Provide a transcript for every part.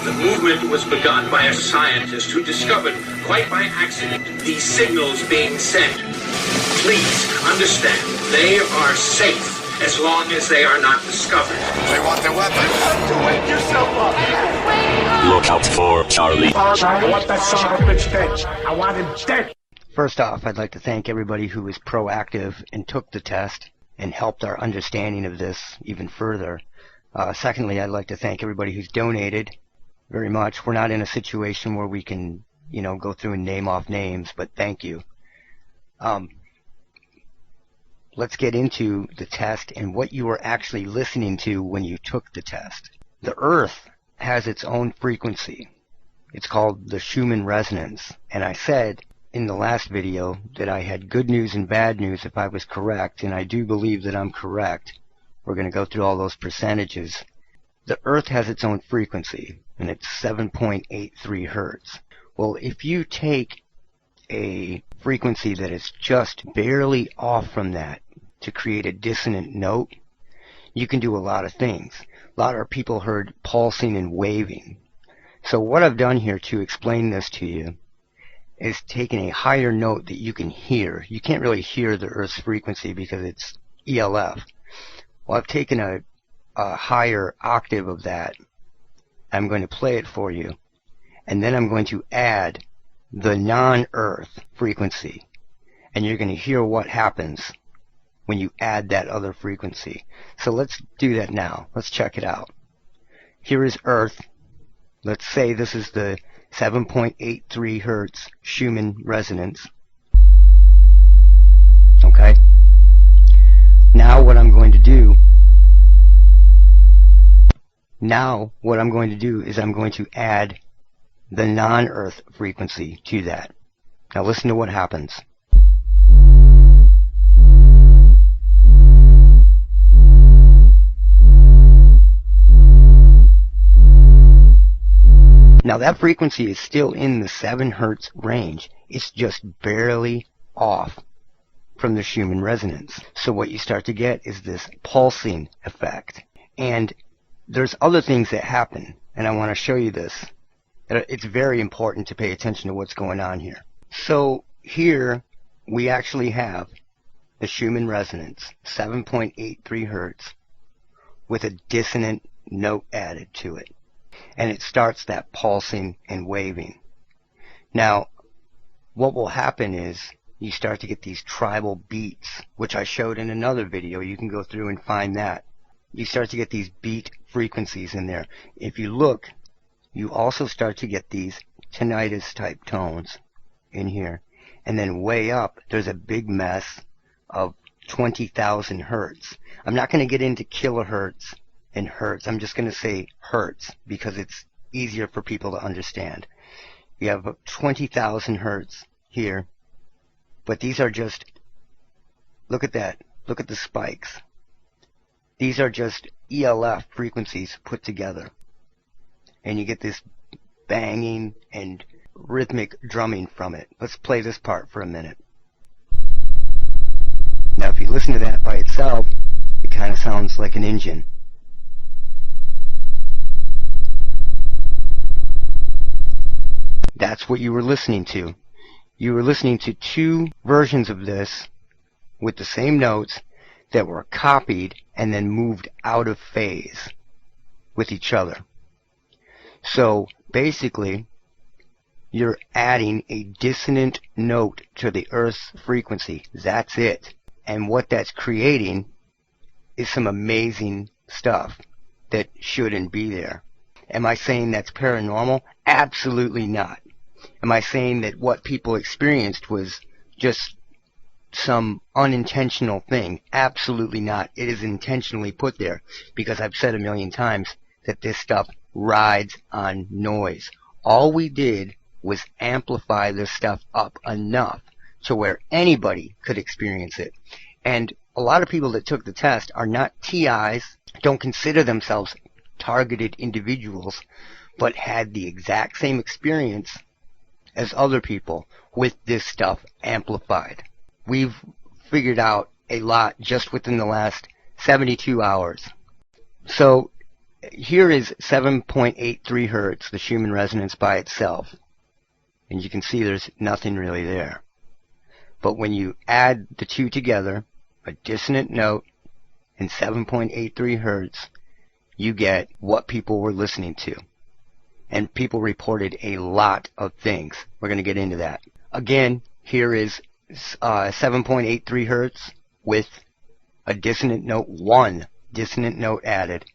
The movement was begun by a scientist who discovered, quite by accident, these signals being sent. Please understand, they are safe as long as they are not discovered. They want their weapon. You have to wake yourself up. Look out for Charlie. I want that son of a bitch dead. I want him dead. First off, I'd like to thank everybody who was proactive and took the test and helped our understanding of this even further. Secondly, I'd like to thank everybody who's donated very much. We're not in a situation where we can, go through and name off names, but thank you. Let's get into the test and what you were actually listening to when you took the test. The Earth has its own frequency. It's called the Schumann Resonance. And I said in the last video that I had good news and bad news if I was correct, and I do believe that I'm correct. We're going to go through all those percentages. The Earth has its own frequency, and it's 7.83 hertz. Well, if you take a frequency that is just barely off from that to create a dissonant note, you can do a lot of things. A lot of people heard pulsing and waving. So what I've done here to explain this to you is taking a higher note that you can hear. You can't really hear the Earth's frequency because it's ELF. Well, I've taken a higher octave of that. I'm going to play it for you. And then I'm going to add the non-Earth frequency. And you're going to hear what happens when you add that other frequency. So let's do that now. Let's check it out. Here is Earth. Let's say this is the 7.83 hertz Schumann Resonance. Okay? Now what I'm going to do is I'm going to add the non-Earth frequency to that. Now listen to what happens. Now that frequency is still in the 7 hertz range. It's just barely off from the Schumann resonance. So what you start to get is this pulsing effect. And there's other things that happen, and I want to show you this. It's very important to pay attention to what's going on here. So here we actually have the Schumann resonance, 7.83 hertz, with a dissonant note added to it. And it starts that pulsing and waving. Now, what will happen is you start to get these tribal beats, which I showed in another video. You can go through and find that. You start to get these beat frequencies in there. If you look, you also start to get these tinnitus type tones in here. And then way up, there's a big mess of 20,000 hertz. I'm not going to get into kilohertz and hertz. I'm just going to say hertz because it's easier for people to understand. You have 20,000 hertz here, but these are just, look at that, look at the spikes. These are just ELF frequencies put together. And you get this banging and rhythmic drumming from it. Let's play this part for a minute. Now if you listen to that by itself, it kind of sounds like an engine. That's what you were listening to. You were listening to two versions of this with the same notes that were copied and then moved out of phase with each other. So basically, you're adding a dissonant note to the Earth's frequency. That's it. And what that's creating is some amazing stuff that shouldn't be there. Am I saying that's paranormal? Absolutely not. Am I saying that what people experienced was just some unintentional thing? Absolutely not. It is intentionally put there because I've said a million times that this stuff rides on noise. All we did was amplify this stuff up enough to where anybody could experience it. And a lot of people that took the test are not TIs, don't consider themselves targeted individuals, but had the exact same experience as other people with this stuff amplified. We've figured out a lot just within the last 72 hours. So here is 7.83 hertz, the Schumann resonance by itself. And you can see there's nothing really there. But when you add the two together, a dissonant note and 7.83 hertz, you get what people were listening to. And people reported a lot of things. We're going to get into that. Again, here is 7.83 hertz with a dissonant note, one dissonant note added.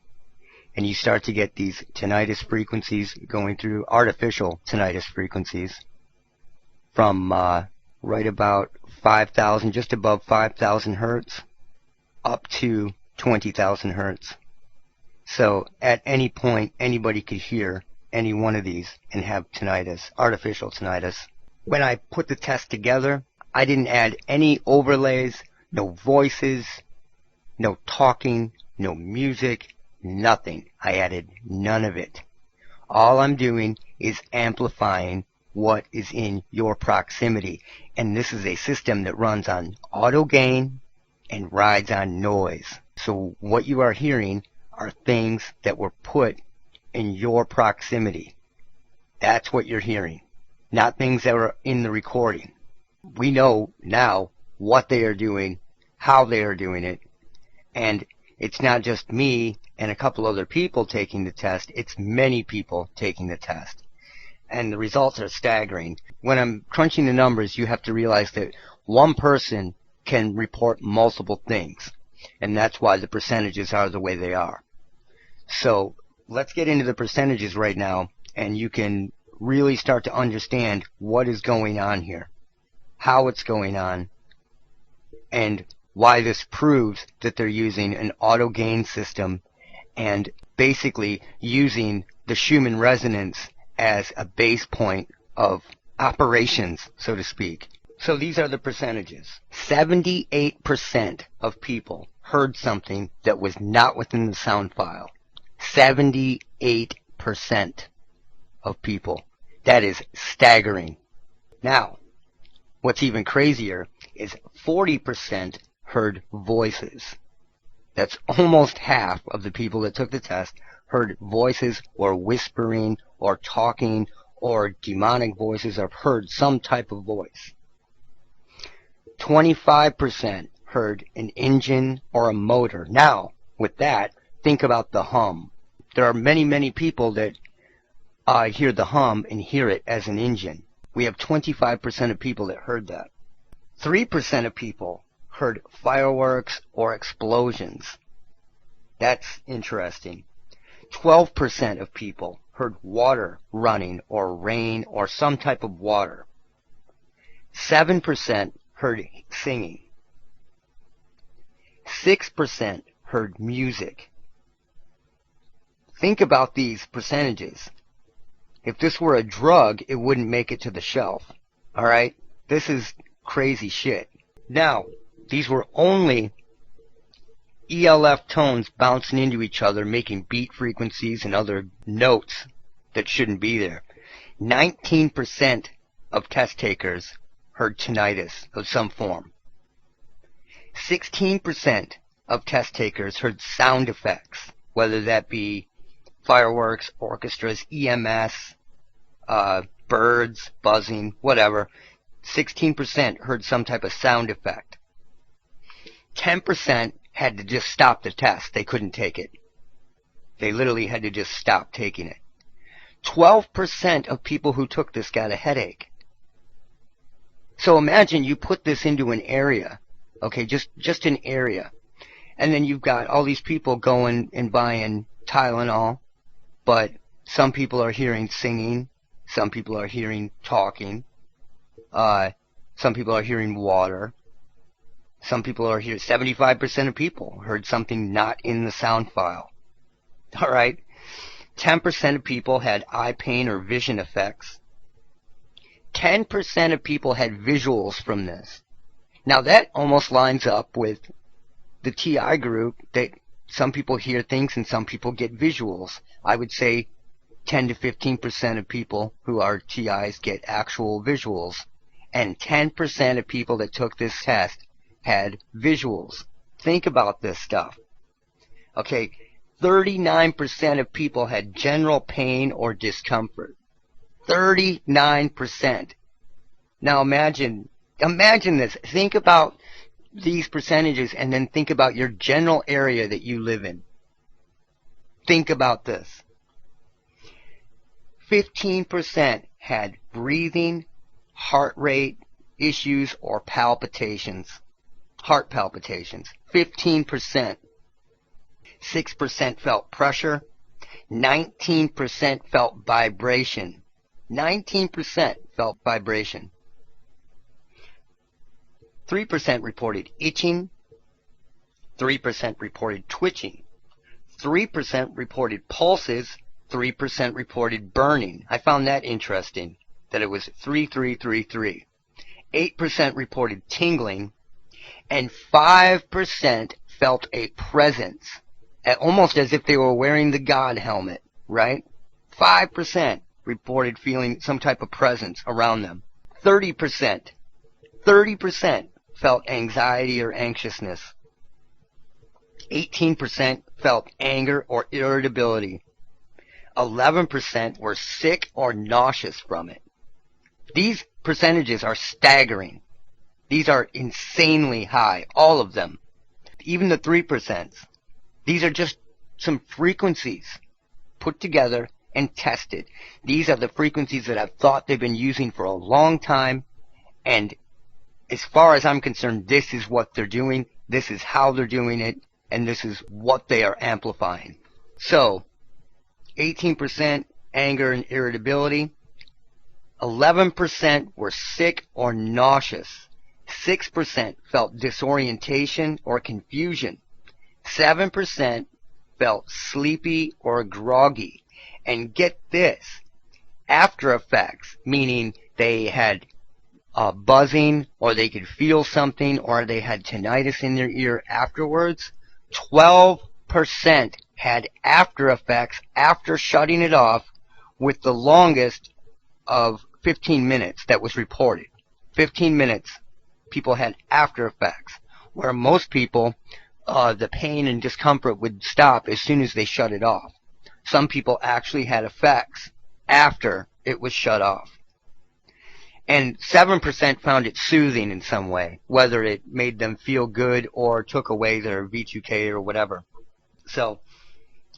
And you start to get these tinnitus frequencies going through, artificial tinnitus frequencies, from right about 5,000, just above 5,000 hertz, up to 20,000 hertz. So at any point, anybody could hear any one of these and have tinnitus, artificial tinnitus. When I put the test together, I didn't add any overlays, no voices, no talking, no music, nothing. I added none of it. All I'm doing is amplifying what is in your proximity. And this is a system that runs on auto gain and rides on noise. So what you are hearing are things that were put in your proximity. That's what you're hearing, not things that were in the recording. We know now what they are doing, how they are doing it, and it's not just me and a couple other people taking the test, it's many people taking the test. And the results are staggering. When I'm crunching the numbers, you have to realize that one person can report multiple things. And that's why the percentages are the way they are. So let's get into the percentages right now, and you can really start to understand what is going on here, how it's going on, and why this proves that they're using an auto gain system and basically using the Schumann resonance as a base point of operations, so to speak. So these are the percentages. 78% of people heard something that was not within the sound file. 78% of people. That is staggering. Now, what's even crazier is 40% heard voices. That's almost half of the people that took the test heard voices or whispering or talking or demonic voices or heard some type of voice. 25% heard an engine or a motor. Now, with that, think about the hum. There are many, many people that hear the hum and hear it as an engine. We have 25% of people that heard that. 3% of people heard fireworks or explosions. That's interesting. 12% of people heard water running or rain or some type of water. 7% heard singing. 6% heard music. Think about these percentages. If this were a drug, it wouldn't make it to the shelf. Alright? This is crazy shit. Now, these were only ELF tones bouncing into each other, making beat frequencies and other notes that shouldn't be there. 19% of test takers heard tinnitus of some form. 16% of test takers heard sound effects, whether that be fireworks, orchestras, EMS, birds, buzzing, whatever. 16% heard some type of sound effect. 10% had to just stop the test. They couldn't take it. They literally had to just stop taking it. 12% of people who took this got a headache. So imagine you put this into an area, okay, just an area, and then you've got all these people going and buying Tylenol, but some people are hearing singing, some people are hearing talking, some people are hearing water, some people are hearing, 75% of people heard something not in the sound file. Alright? 10% of people had eye pain or vision effects. 10% of people had visuals from this. Now that almost lines up with the TI group, that some people hear things and some people get visuals. I would say 10 to 15% of people who are TIs get actual visuals. And 10% of people that took this test had visuals. Think about this stuff. Okay, 39% of people had general pain or discomfort. 39%. Now imagine this. Think about these percentages and then think about your general area that you live in. Think about this. 15% had breathing, heart rate issues, or palpitations. Heart palpitations. 15%. 6% felt pressure. 19% felt vibration. 19% felt vibration. 3% reported itching. 3% reported twitching. 3% reported pulses. 3% reported burning. I found that interesting, that it was 3-3-3-3. 8% reported tingling, and 5% felt a presence, almost as if they were wearing the God helmet, right? 5% reported feeling some type of presence around them. 30% felt anxiety or anxiousness. 18% felt anger or irritability. 11% were sick or nauseous from it. These percentages are staggering. These are insanely high, all of them. Even the 3%. These are just some frequencies put together and tested. These are the frequencies that I've thought they've been using for a long time, and as far as I'm concerned, this is what they're doing, this is how they're doing it, and this is what they are amplifying. So, 18% anger and irritability. 11% were sick or nauseous. 6% felt disorientation or confusion. 7% felt sleepy or groggy. And get this, after effects, meaning they had buzzing, or they could feel something, or they had tinnitus in their ear afterwards, 12% had after effects after shutting it off, with the longest of 15 minutes that was reported. 15 minutes people had after effects, where most people, the pain and discomfort would stop as soon as they shut it off. Some people actually had effects after it was shut off. And 7% found it soothing in some way, whether it made them feel good or took away their V2K or whatever. So,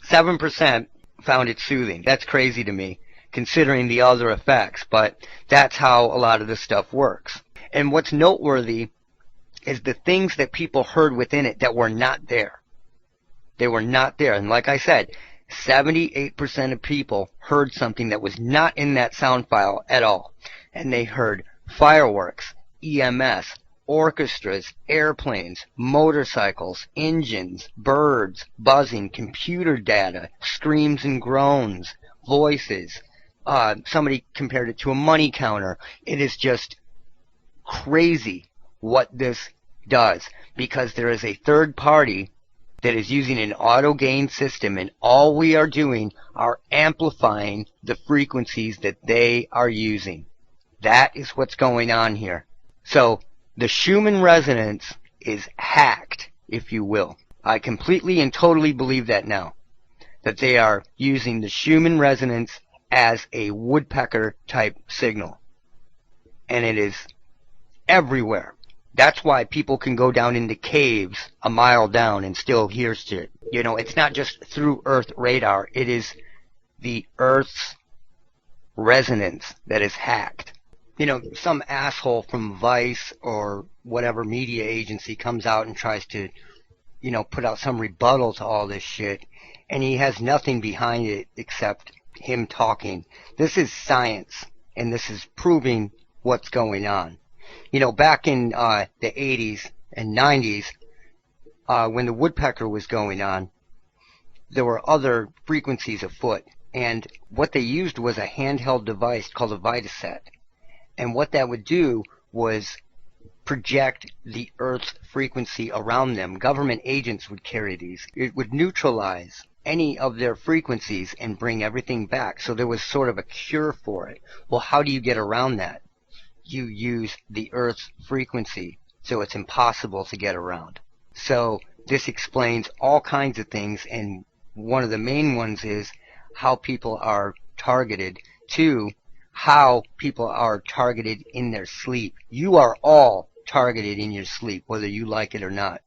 7% found it soothing. That's crazy to me, considering the other effects, but that's how a lot of this stuff works. And what's noteworthy is the things that people heard within it that were not there. They were not there. And like I said, 78% of people heard something that was not in that sound file at all. And they heard fireworks, EMS, orchestras, airplanes, motorcycles, engines, birds, buzzing, computer data, screams and groans, voices. Somebody compared it to a money counter. It is just crazy what this does, because there is a third party that is using an auto gain system, and all we are doing are amplifying the frequencies that they are using. That is what's going on here. So the Schumann Resonance is hacked, if you will. I completely and totally believe that now, that they are using the Schumann Resonance as a woodpecker type signal, and it is everywhere. That's why people can go down into caves a mile down and still hear shit. You know, it's not just through Earth radar. It is the Earth's resonance that is hacked. You know, some asshole from Vice or whatever media agency comes out and tries to, you know, put out some rebuttal to all this shit, and he has nothing behind it except him talking. This is science, and this is proving what's going on. You know, back in the 80s and 90s, when the woodpecker was going on, there were other frequencies afoot, and what they used was a handheld device called a Vitaset. And what that would do was project the Earth's frequency around them. Government agents would carry these. It would neutralize any of their frequencies and bring everything back. So there was sort of a cure for it. Well, how do you get around that? You use the Earth's frequency, so it's impossible to get around. So this explains all kinds of things, and one of the main ones is how people are targeted. 2, how people are targeted in their sleep. You are all targeted in your sleep, whether you like it or not.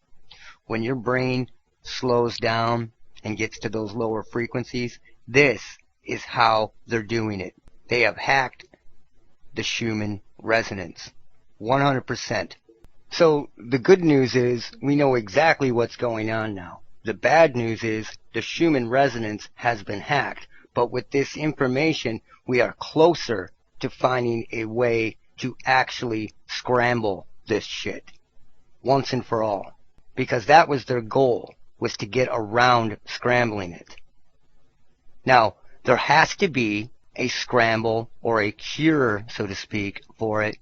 When your brain slows down and gets to those lower frequencies, this is how they're doing it. They have hacked the Schumann Resonance. 100%. So the good news is we know exactly what's going on now. The bad news is the Schumann Resonance has been hacked. But with this information, we are closer to finding a way to actually scramble this shit once and for all. Because that was their goal, was to get around scrambling it. Now, there has to be a scramble or a cure, so to speak, for it,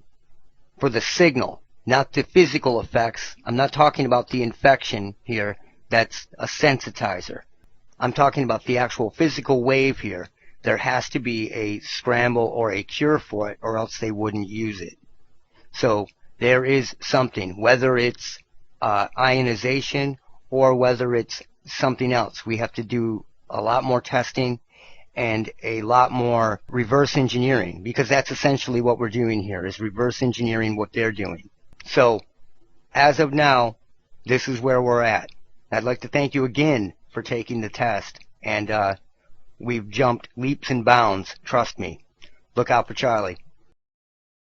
for the signal, not the physical effects. I'm not talking about the infection here. That's a sensitizer. I'm talking about the actual physical wave here. There has to be a scramble or a cure for it, or else they wouldn't use it. So there is something, whether it's ionization or whether it's something else. We have to do a lot more testing and a lot more reverse engineering, because that's essentially what we're doing here, is reverse engineering what they're doing. So as of now, this is where we're at. I'd like to thank you again for taking the test, and we've jumped leaps and bounds, trust me. Look out for Charlie.